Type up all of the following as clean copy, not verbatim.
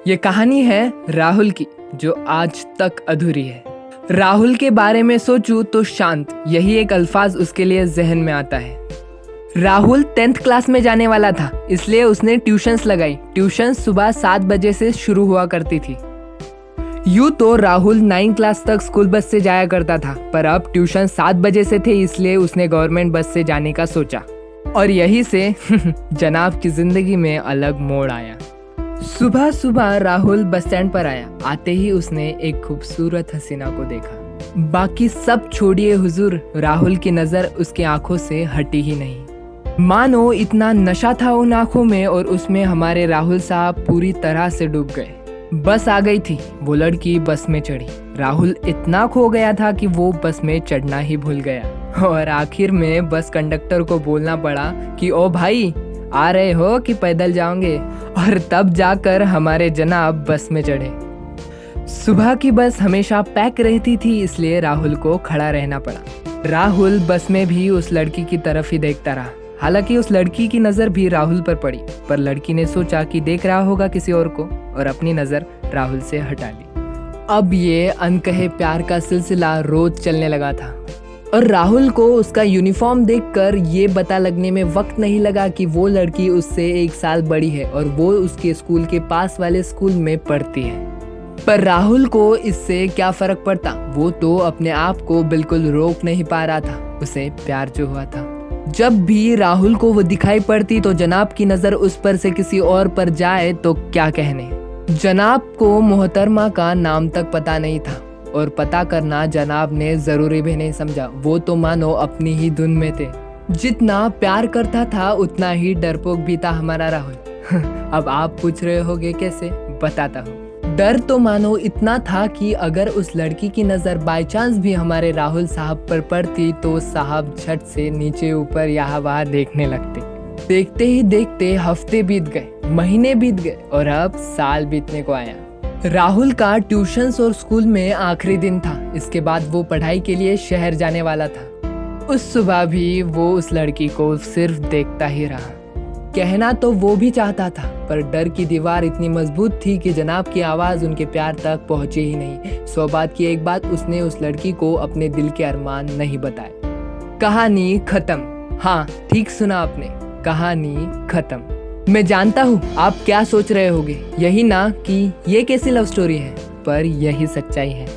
ये कहानी है राहुल की, जो आज तक अधूरी है। राहुल के बारे में सोचूं तो शांत, यही एक अल्फाज उसके लिए जहन में आता है। राहुल 10th क्लास में जाने वाला था, इसलिए उसने ट्यूशन्स लगाई। ट्यूशन्स सुबह 7 बजे से शुरू हुआ करती थी। यूं तो राहुल 9 क्लास तक स्कूल बस से जाया करता था, पर अब ट्यूशन 7 बजे से थे, इसलिए उसने गवर्नमेंट बस से जाने का सोचा। और यही से जनाब की जिंदगी में अलग मोड़ आया। सुबह सुबह राहुल बस स्टैंड पर आया। आते ही उसने एक खूबसूरत हसीना को देखा। बाकी सब छोड़िए हुजूर, राहुल की नजर उसकी आंखों से हटी ही नहीं। मानो इतना नशा था उन आंखों में, और उसमें हमारे राहुल साहब पूरी तरह से डूब गए। बस आ गई थी, वो लड़की बस में चढ़ी। राहुल इतना खो गया था कि वो बस में चढ़ना ही भूल गया, और आखिर में बस कंडक्टर को बोलना पड़ा कि ओ भाई, आ रहे हो कि पैदल जाओगे? और तब जाकर हमारे जनाब बस में चढ़े। सुबह की बस हमेशा पैक रहती थी, इसलिए राहुल को खड़ा रहना पड़ा। राहुल बस में भी उस लड़की की तरफ ही देखता रहा। हालांकि उस लड़की की नज़र भी राहुल पर पड़ी, पर लड़की ने सोचा कि देख रहा होगा किसी और को, और अपनी नज़र राहुल से हटा ली। अब ये अनकहे प्यार का सिलसिला रोज चलने लगा था, और राहुल को उसका यूनिफॉर्म देखकर ये पता लगने में वक्त नहीं लगा कि वो लड़की उससे 1 साल बड़ी है और वो उसके स्कूल के पास वाले स्कूल में पढ़ती है। पर राहुल को इससे क्या फर्क पड़ता, वो तो अपने आप को बिल्कुल रोक नहीं पा रहा था। उसे प्यार जो हुआ था। जब भी राहुल को वो दिखाई पड़ती तो जनाब की नज़र उस पर से किसी और पर जाए तो क्या कहने। जनाब को मोहतरमा का नाम तक पता नहीं था, और पता करना जनाब ने ज़रूरी भी नहीं समझा। वो तो मानो अपनी ही धुन में थे। जितना प्यार करता था उतना ही डरपोक भी था हमारा राहुल। अब आप पूछ रहे होगे कैसे, बताता हूँ। डर तो मानो इतना था कि अगर उस लड़की की नज़र बाय चांस भी हमारे राहुल साहब पर पड़ती तो साहब झट से नीचे ऊपर यहाँ वहाँ देखने लगते। देखते ही देखते हफ्ते बीत गए, महीने बीत गए, और अब साल बीतने को आया। राहुल का ट्यूशन्स और स्कूल में आखिरी दिन था। इसके बाद वो पढ़ाई के लिए शहर जाने वाला था। उस सुबह भी वो उस लड़की को सिर्फ देखता ही रहा। कहना तो वो भी चाहता था, पर डर की दीवार इतनी मजबूत थी कि जनाब की आवाज़ उनके प्यार तक पहुंची ही नहीं। 100 बात की एक बात, उसने उस लड़की को अपने दिल के अरमान नहीं बताए। कहानी खत्म। हाँ, ठीक सुना आपने, कहानी खत्म। मैं जानता हूँ आप क्या सोच रहे होगे, यही ना कि ये कैसी लव स्टोरी है, पर यही सच्चाई है।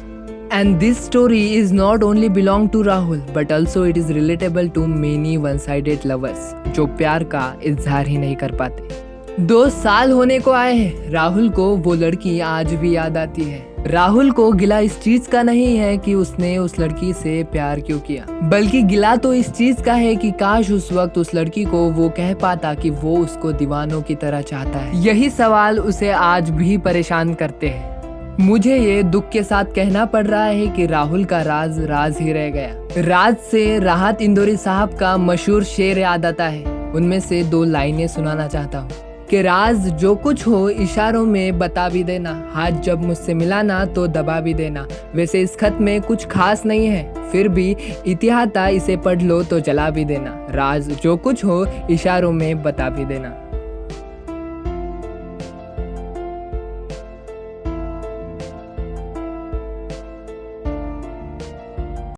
And this story is not only belong to Rahul, but also it is relatable to many one sided lovers, जो प्यार का इजहार ही नहीं कर पाते। 2 साल होने को आए हैं। राहुल को वो लड़की आज भी याद आती है। राहुल को गिला इस चीज का नहीं है कि उसने उस लड़की से प्यार क्यों किया, बल्कि गिला तो इस चीज का है कि काश उस वक्त उस लड़की को वो कह पाता कि वो उसको दीवानों की तरह चाहता है। यही सवाल उसे आज भी परेशान करते हैं। मुझे ये दुख के साथ कहना पड़ रहा है कि राहुल का राज राज ही रह गया। राज से राहत इंदौरी साहब का मशहूर शेर याद आता है। उनमें से 2 लाइनें सुनाना चाहता हूँ कि राज जो कुछ हो इशारों में बता भी देना, हाथ जब मुझसे मिलाना तो दबा भी देना। वैसे इस खत में कुछ खास नहीं है, फिर भी इतिहाता इसे पढ़ लो तो जला भी देना। राज जो कुछ हो इशारों में बता भी देना।